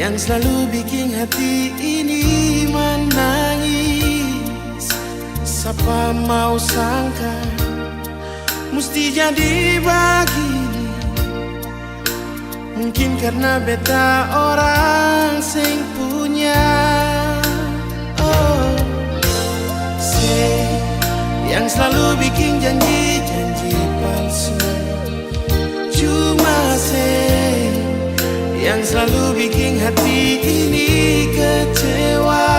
yang selalu bikin hati ini menangis. Siapa mau sangka mesti jadi begini. Mungkin karena beta orang sing punya. Oh, yang selalu bikin janji-janji palsu. Cuma yang selalu bikin hati ini kecewa.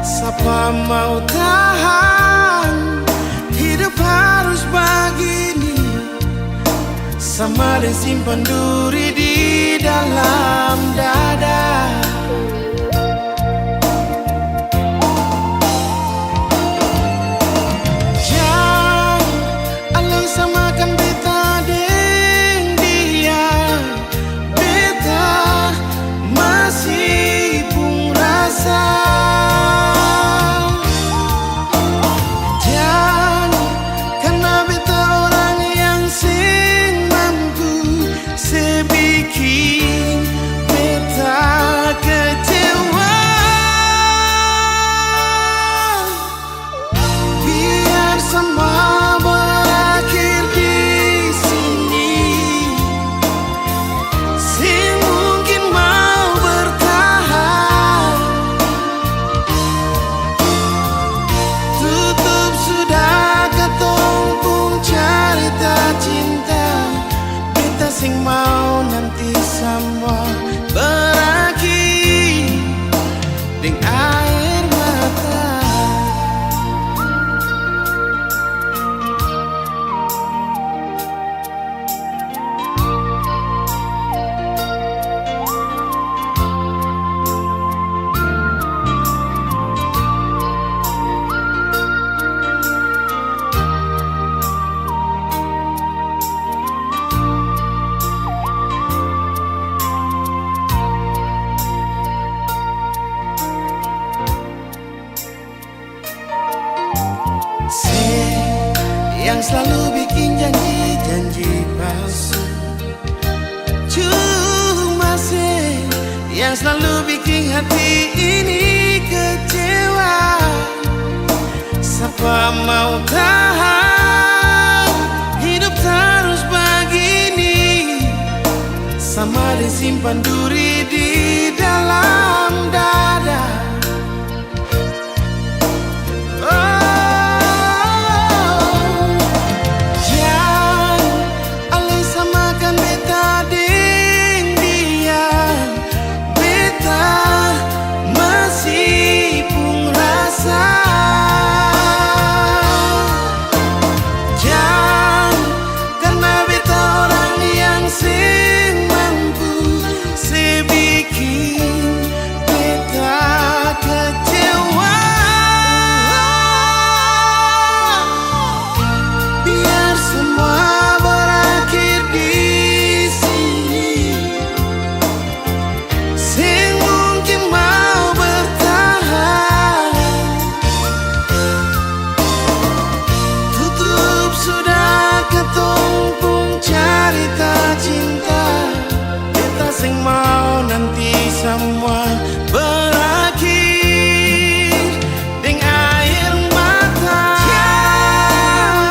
Siapa mau tahan hidup harus begini, sama dan simpan duri di dalam dada. Sing mau nanti semua berakhir dengan air mata. Yang selalu bikin janji-janji palsu. Cuma yang selalu bikin hati ini kecewa. Siapa mau tahan hidup terus begini, sama disimpan duri di dalam dada. Semua berakhir dengan air mata.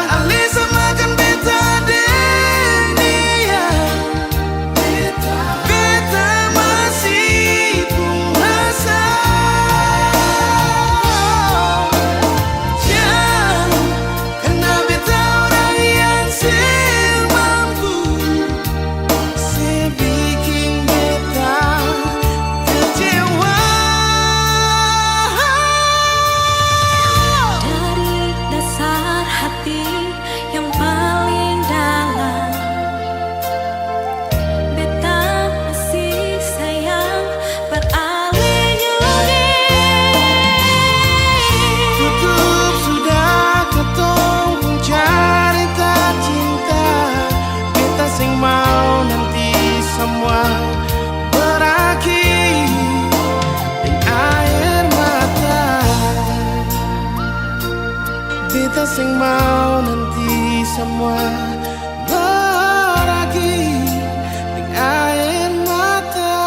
Alisa makan beta dunia. Beta masih pun rasa. Karena beta orang yang semampu, sebikin beta semua berakhir dengan air mata. Beta sing mau nanti semua berakhir dengan air mata.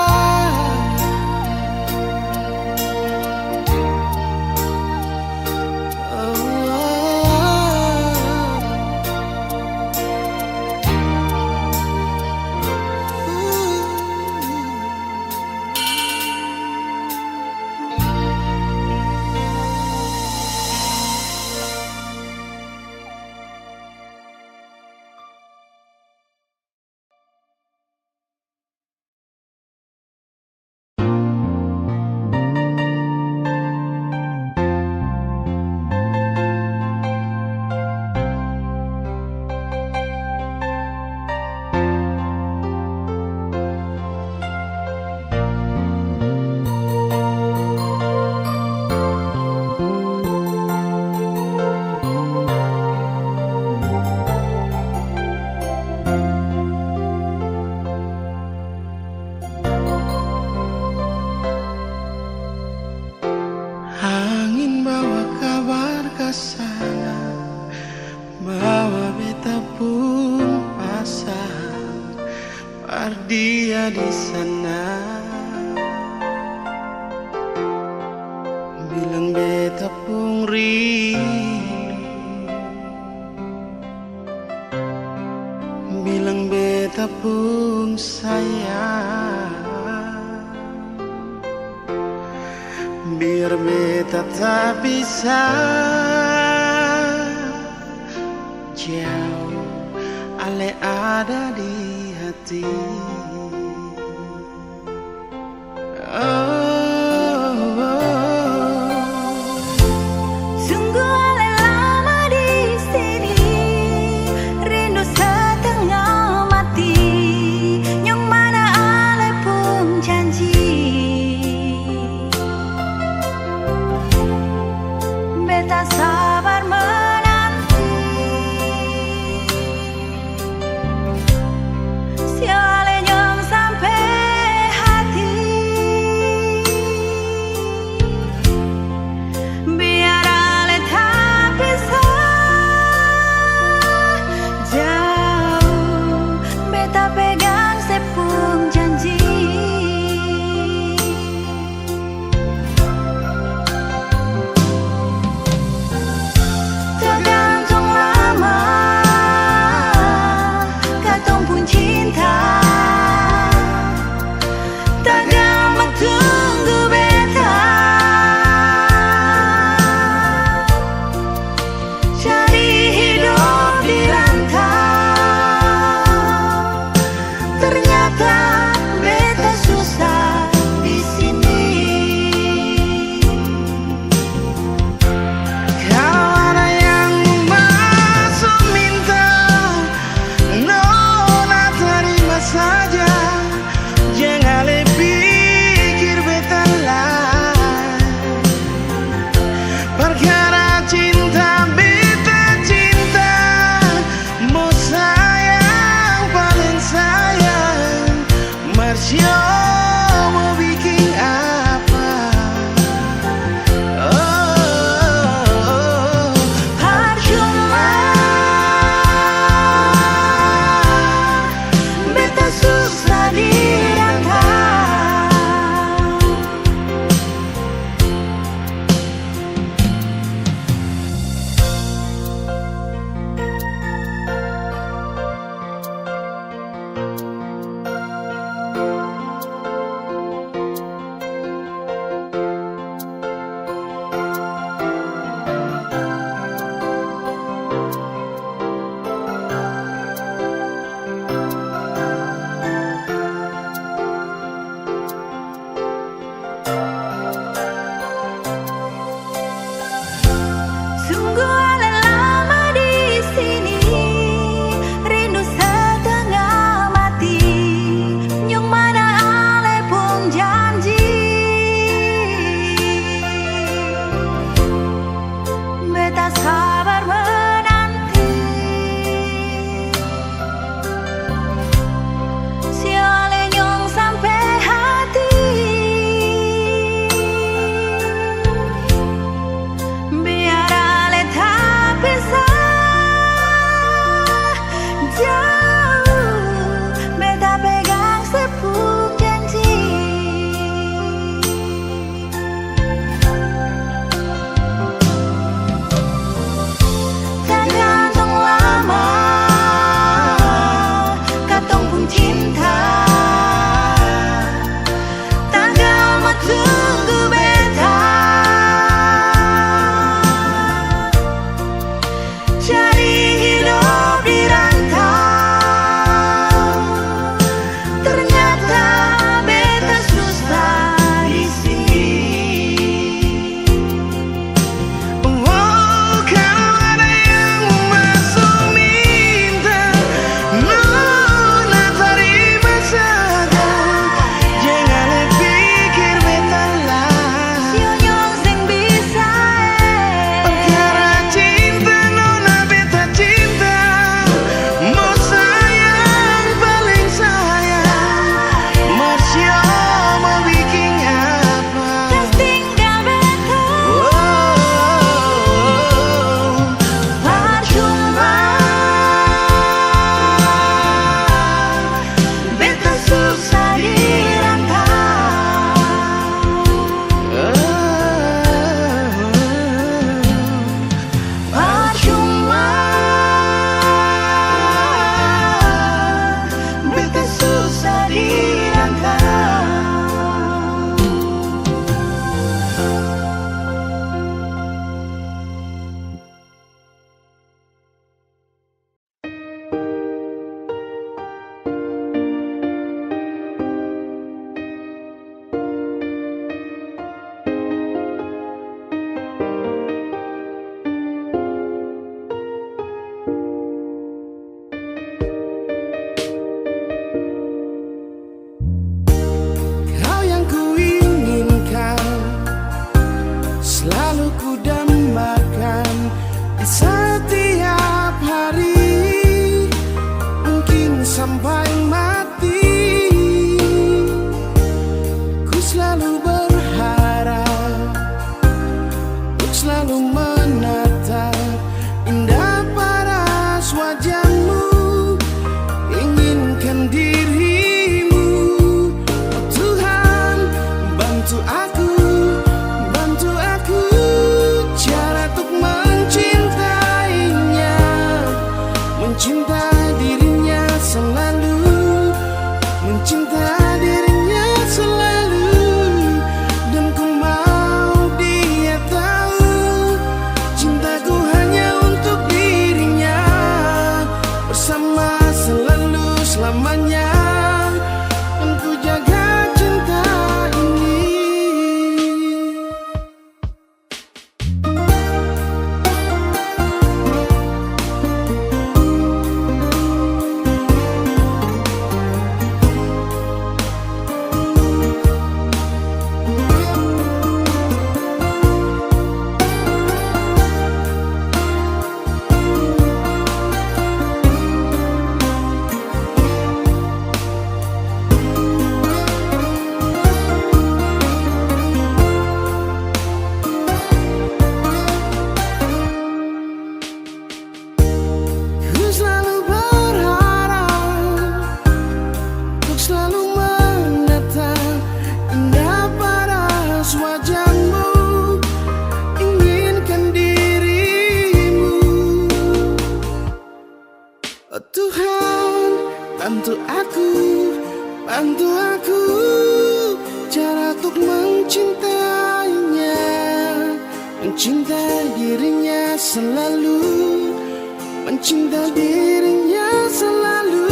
Biar beta tak bisa jauh, ale ada di hati. Sungguh ale lama di sini, rindu setengah mati. Yang mana ale pun janji, beta sabar menanti. Si ale selalu berharap untuk selalu menatap indah paras wajahmu, inginkan dirimu. Oh Tuhan, bantu aku cara untuk mencintainya, mencintai dirinya selalu, mencintai dirinya selalu. Dan ku mau dia tahu cintaku hanya untuk dirinya, bersama selalu selamanya. Dan ku jaga cinta ini. Oh Tuhan, bantu aku cara untuk mencintainya, mencintai dirinya selalu, mencintai dirinya selalu.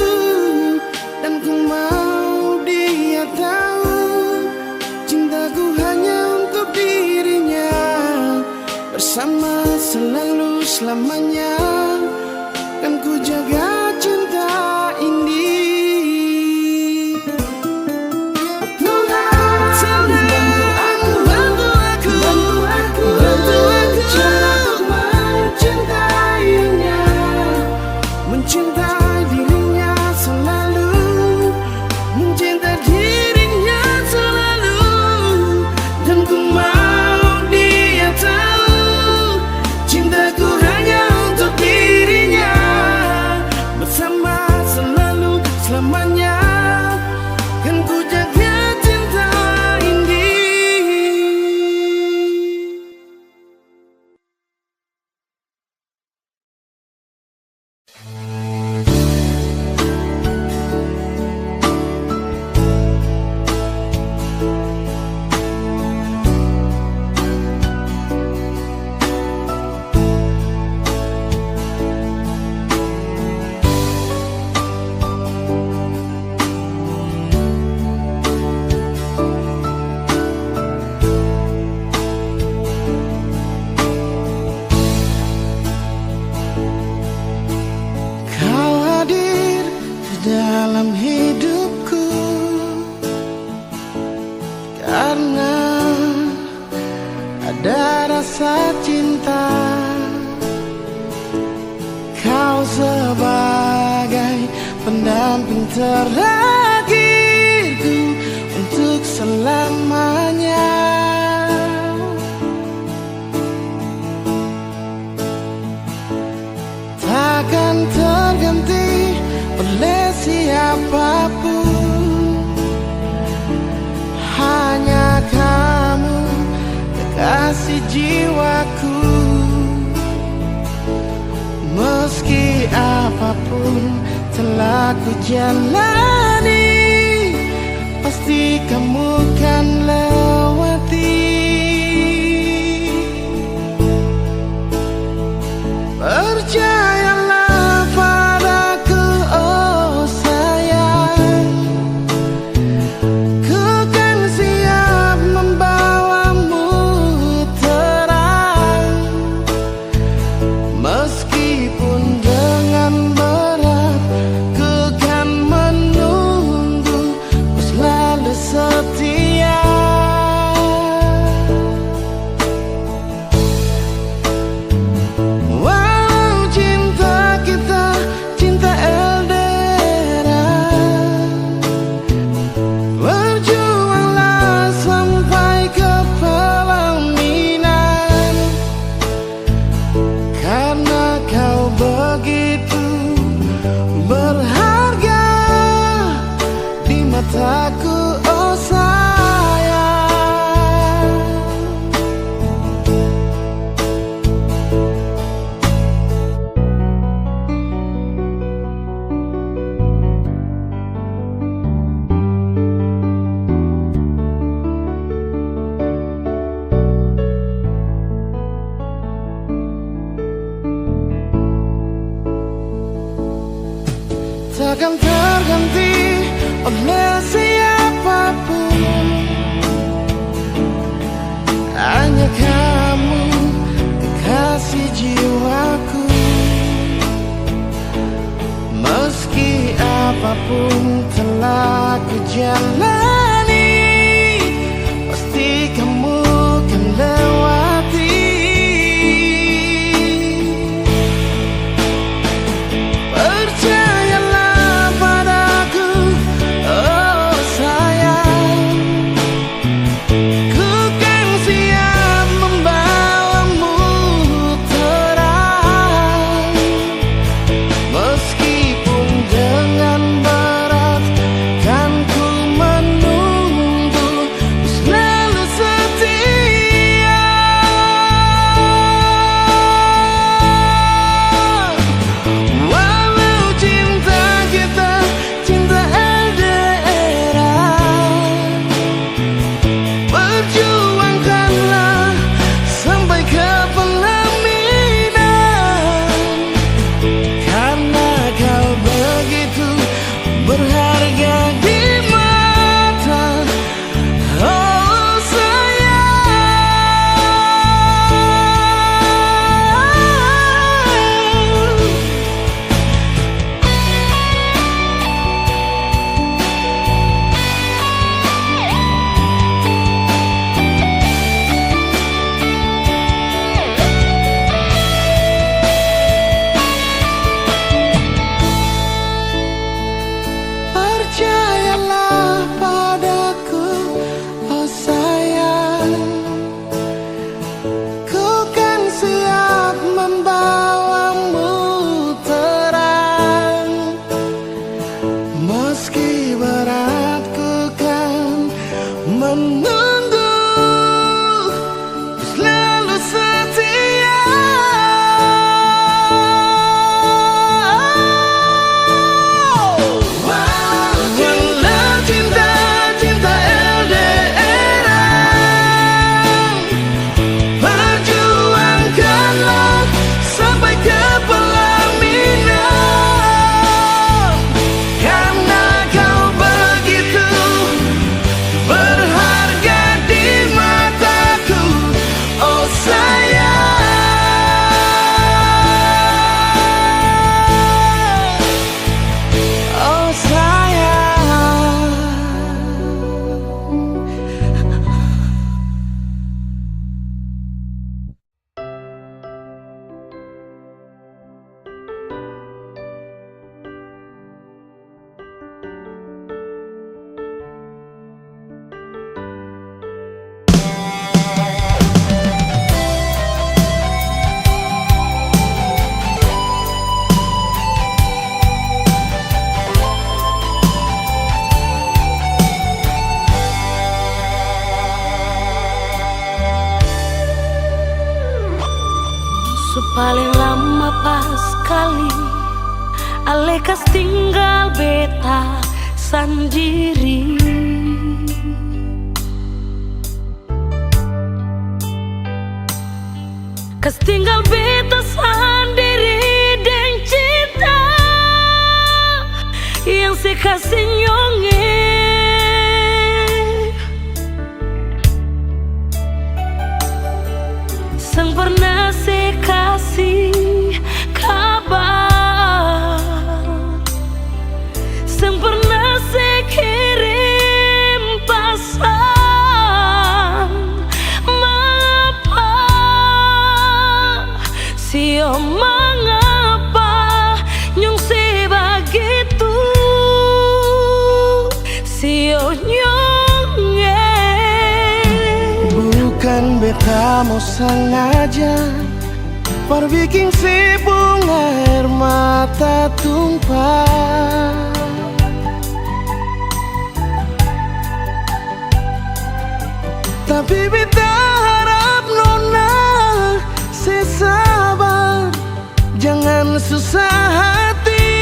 Dan ku mau dia tahu cintaku hanya untuk dirinya, bersama selalu selamanya. Dan ku jaga cinta ini. Tuhan, bantu aku cara untuk mencintainya, mencintai dirinya selalu, mencintai dirinya selalu. Dan ku mau dia tahu cintaku hanya untuk dirinya, bersama selalu selamanya. Kan ku jaga cinta ini. Kau hadir di dalam hidupku karena ada rasa cinta. Kau sebagai pendamping terakhirku untuk selamanya. Takkan terganti oleh siapapun, hanya kamu kekasih jiwaku. Meski apapun telah ku jalani, pasti kamu kan lewati. Percayalah padaku, oh sayang, ku kan siap membawamu terang. Meskipun dengan berat, ku kan menunggu, ku selalu setia. apapun telah kujalani, pasti kamu kan lewati. Percayalah padaku, oh sayang, ku kan siap membawamu terang. Meskipun dengan berat kan ku menunggu, selalu setia. Walau cinta kita cinta LDRan, perjuangkanlah sampai ke pelaminan, karena kau begitu berharga di mata, oh sayang. Percayalah padaku, oh sayang, ku kan siap membawamu terang. Meski berat ku kan menunggu, selalu setia. Walau cinta cinta LDRan, perjuangkanlah sampai ke pelaminan, karena kau begitu berharga di mataku, oh sayang, oh sayang. Paling lama pas kali alekas tinggal beta sendiri. Kas tinggal beta sendiri dan cinta yang sekasih nyonge. Sang pernah sekasih kabar, sang pernah sekirim pesan. Mengapa, sio mengapa nyong sebegitu, sio nyonge. Bukan beta mau sengaja perbikin si bunga air mata tumpah, tapi beta harap nona sesabar, jangan susah hati.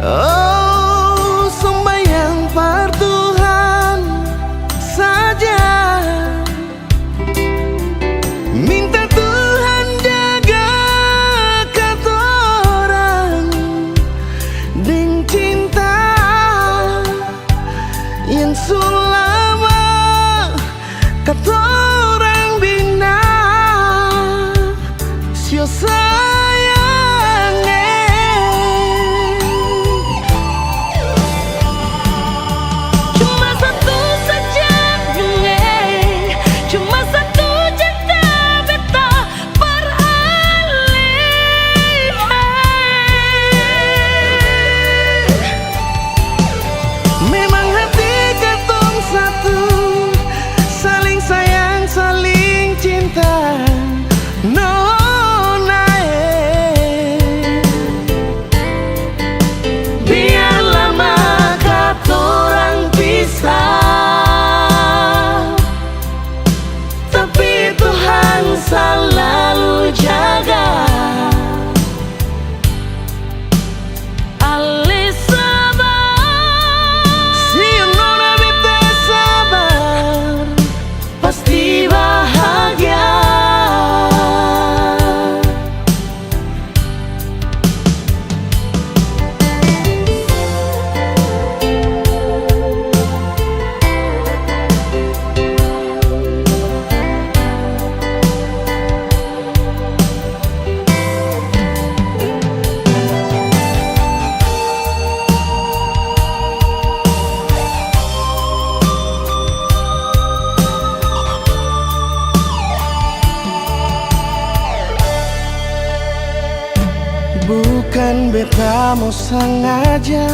Oh, sembahyang par Tuhan saja, minta Tuhan jaga katorang dengan cinta yang sulama katorang bina. Sio sayang, Memang hati ketong satu, saling sayang, saling cinta. No nae, biar lama katorang pisah, tapi Tuhan selalu jaga. Ali sabar, Si nona beta sabar, pasti bahagia. bukan beta mau sengaja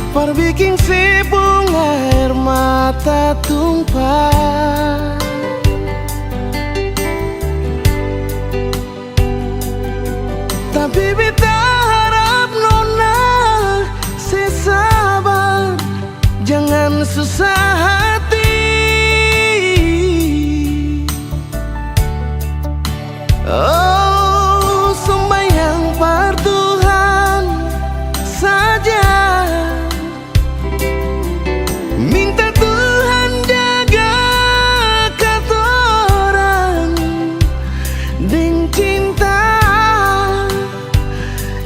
perbikin si bunga air mata tumpah. Tapi beta harap nona si sabar, jangan susah hati. Oh, sembahyang par Tuhan saja, minta Tuhan jaga katorang deng cinta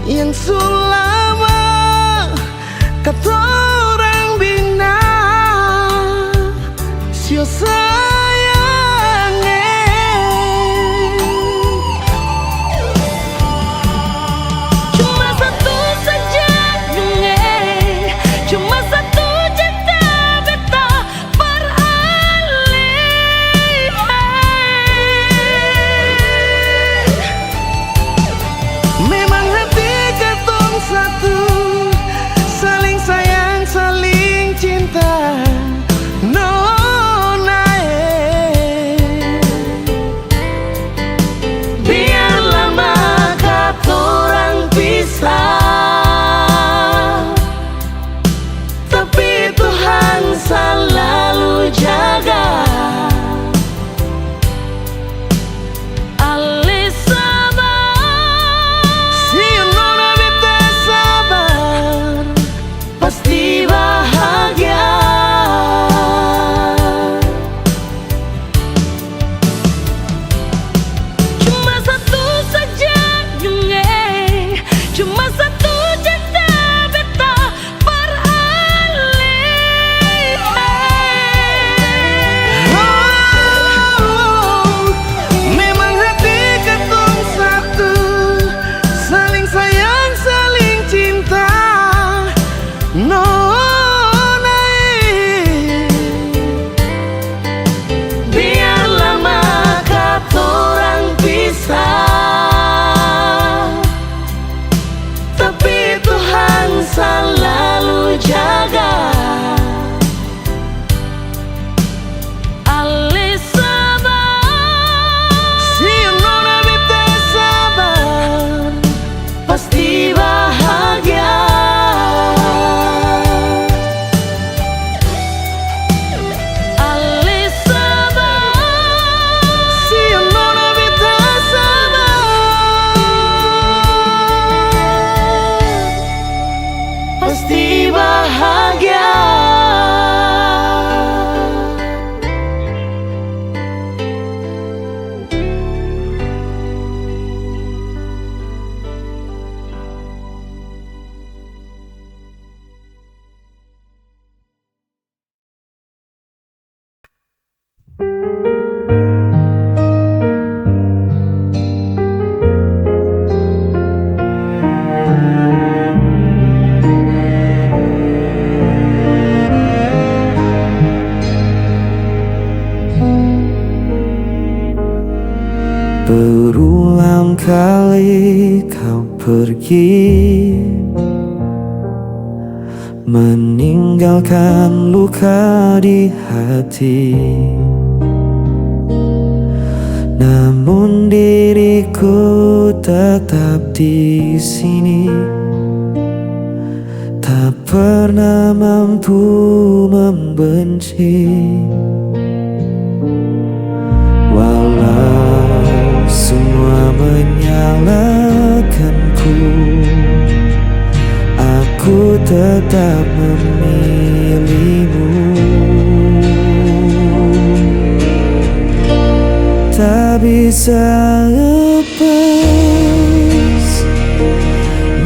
yang sulama katorang bina. Sio Cuma satu saja dunia, cuma satu cinta beta beralih. memang hati ketong satu, saling sayang, saling cinta. No nae, Biar lama katorang pisah, tapi Tuhan selalu jaga. Ali sabar, si nona beta sabar, pasti bahagia. Cuma satu saja dunia, cuma satu cinta beta beralih. oh, memang hati ketong satu, saling sayang, saling cinta. No nae, Biar lama katorang pisah, tapi Tuhan selalu jaga. Ali sabar, si nona beta sabar, pasti bahagia. Ali sabar, si nona beta sabar, pasti bahagia. berulang kali kau pergi meninggalkan luka di hati. Namun diriku tetap di sini, tak pernah mampu membenci. Walau semua menyalahkanku, aku tetap memilihmu. Tak bisa lepas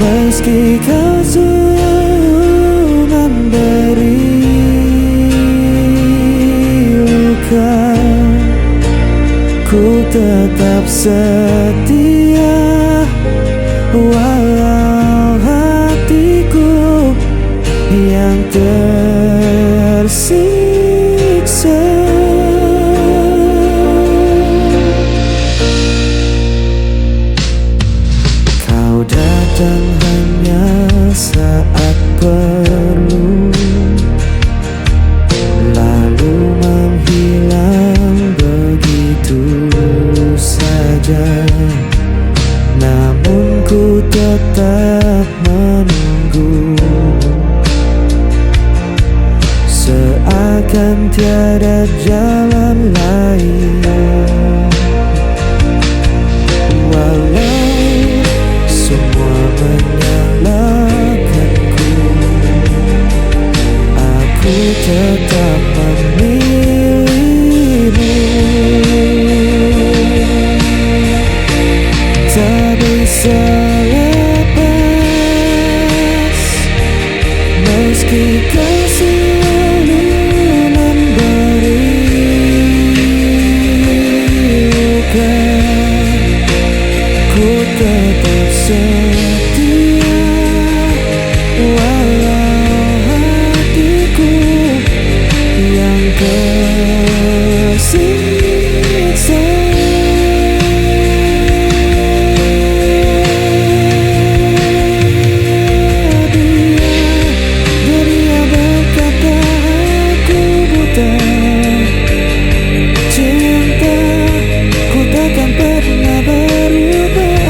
meski kau selalu memberi luka. Ku tetap setia walau hatiku yang tersiksa. Kau datang hanya saat perlu, lalu menghilang begitu saja. Namun ku tetap menunggu, seakan tiada jalan lain. Walau semua menyalahkanku, aku tetap memilihmu. Tak bisa lepas meski kau selalu memberi luka. Ku tetap setia walau hatiku yang tersiksa. Dunia berkata aku buta, cinta ku takkan pernah berubah.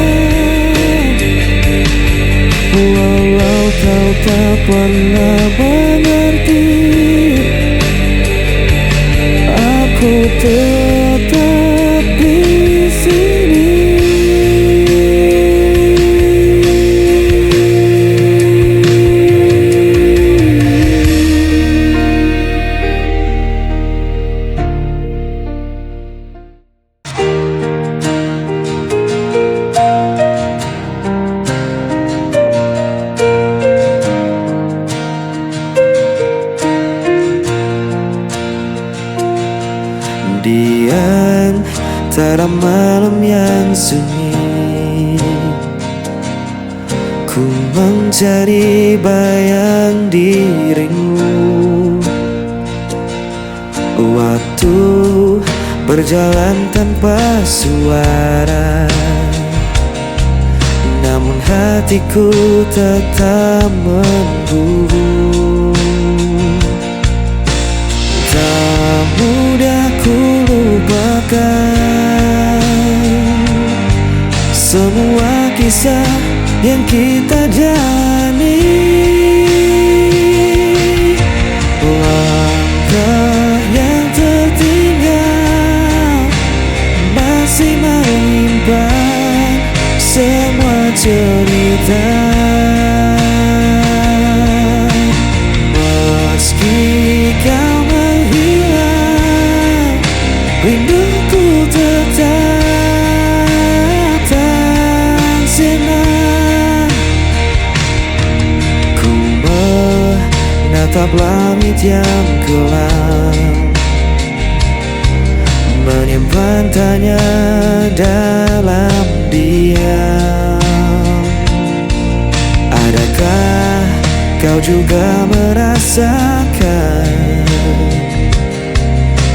Walau kau tak pernah mengerti, aku tetap di sini. Di antara malam yang sunyi, ku mencari bayang dirimu. Waktu berjalan tanpa suara, namun hatiku tetap memburu. Tak mudah ku lupakan semua kisah yang kita jalani. Langkah yang tertinggal masih menyimpan semua cerita. Meski kau menghilang, rinduku tetap tak senang. Ku menatap langit yang kelam, menyimpan tanya dalam diam. Adakah kau juga merasakan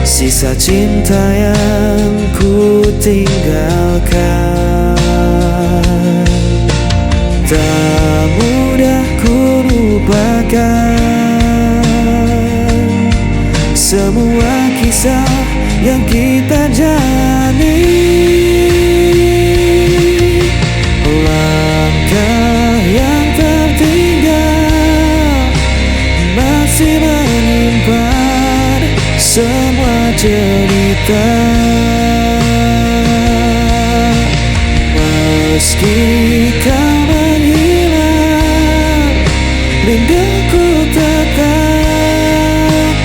sisa cinta yang ku tinggalkan? Tak mudah ku lupakan semua kisah yang kita jalani. Langkah yang tertinggal masih menyimpan semua cerita. Meski kau menghilang, rinduku tetap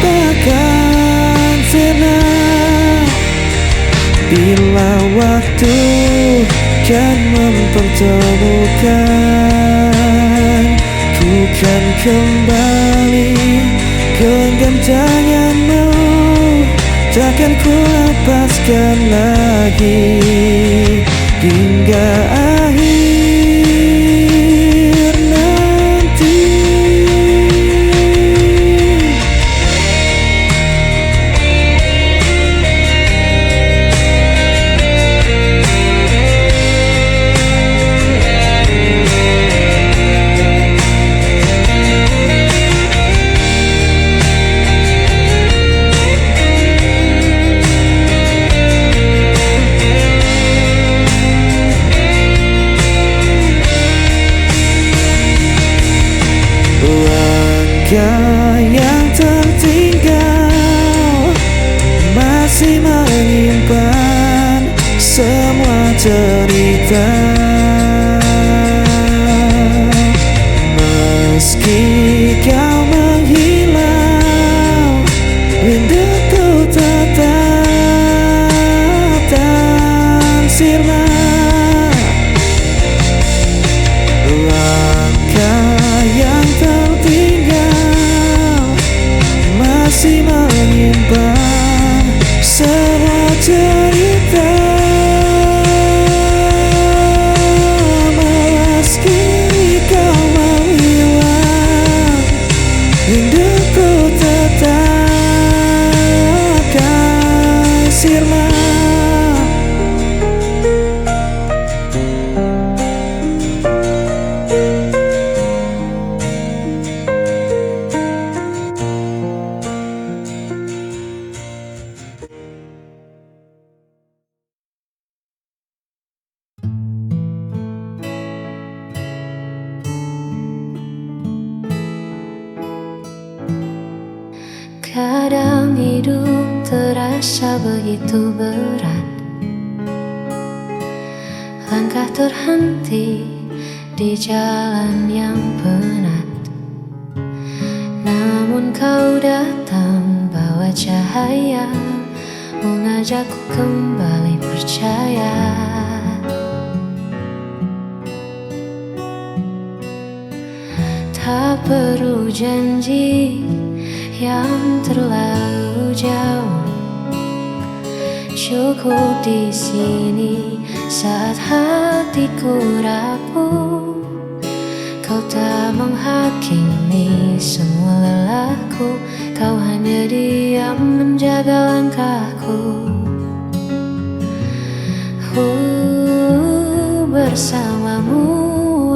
takkan sirna. Bila waktu kan mempertemukan, ku kan kembali genggam tanganmu. Takkan ku lepaskan lagi hingga akhir nanti. Langkah yang tertinggal masih menyimpan semua cerita. Meski kau menghilang, rinduku tetap tak sirna. Langkah yang tertinggal masih menyimpan semua cerita. Meski kau menghilang, rinduku tetap kan sirna. Kadang hidup terasa begitu berat, langkah terhenti di jalan yang penat. Namun kau datang bawa cahaya, mengajakku kembali percaya. Tak perlu janji yang terlalu jauh, cukup di sini saat hatiku rapuh. Kau tak menghakimi semua lelahku, kau hanya diam menjaga langkahku. Bersamamu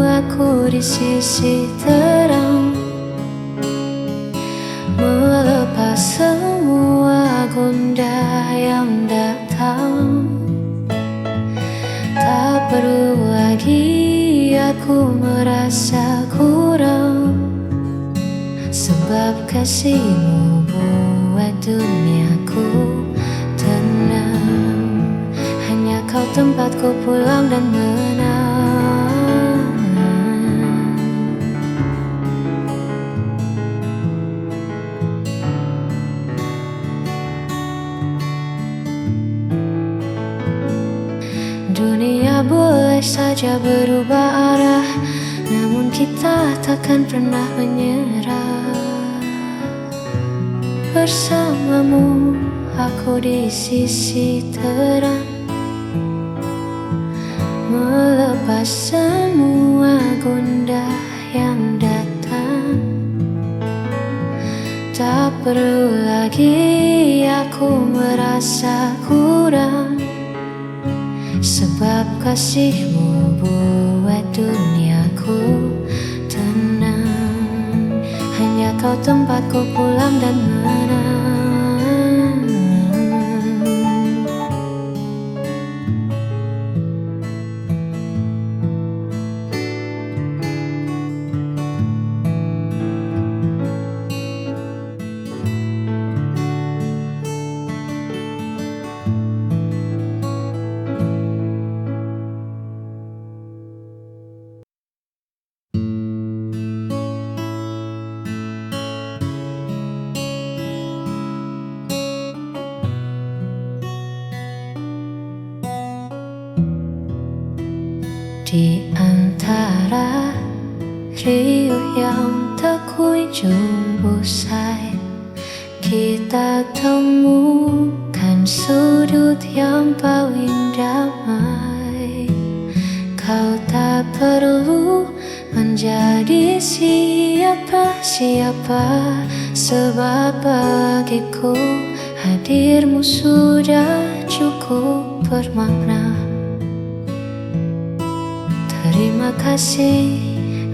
aku di sisi terang, melepas semua gundah yang datang. Tak perlu lagi aku merasa kurang, sebab kasihmu buat duniaku tenang. Hanya kau tempatku pulang dan menang. Dunia boleh saja berubah arah, namun kita takkan pernah menyerah. Bersamamu aku di sisi terang, melepas semua gundah yang datang. Tak perlu lagi aku merasa kurang, sebab kasihmu buat duniaku tenang. Hanya kau tempatku pulang dan menang. Di antara riuh yang tak kunjung usai, kita temukan sudut yang paling damai. Kau tak perlu menjadi siapa-siapa, sebab bagiku hadirmu sudah cukup bermakna. Terima kasih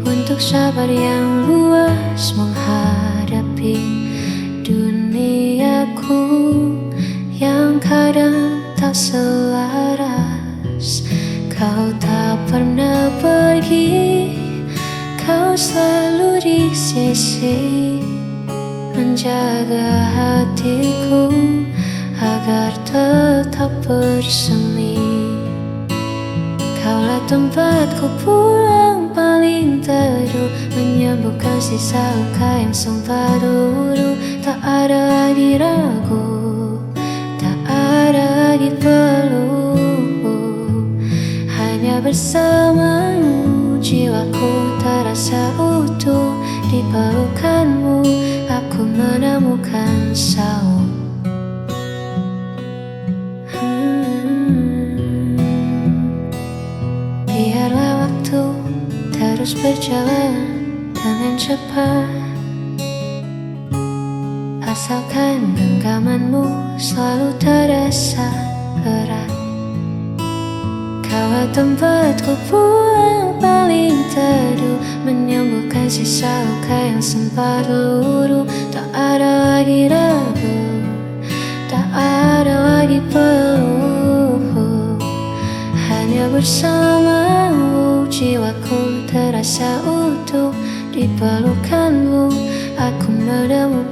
untuk sabar yang luas menghadapi duniaku yang kadang tak selaras. Kau tak pernah pergi, kau selalu di sisi, menjaga hatiku agar tetap bersemi. Kaulah tempatku pulang paling teduh, menyembuhkan sisa luka yang sempat dulu. Tak ada lagi ragu, tak ada lagi peluh. Hanya bersamamu jiwaku terasa utuh. Di pelukanmu aku menemukan saung. Biarlah waktu terus berjalan dengan cepat, asalkan genggamanmu selalu terasa erat. Kaulah tempatku pulang paling teduh, menyembuhkan sisa luka yang sempat luruh. Tak ada lagi ragu, tak ada lagi peluh. Hanya bersamamu jiwaku terasa utuh. Di pelukanmu aku menemukan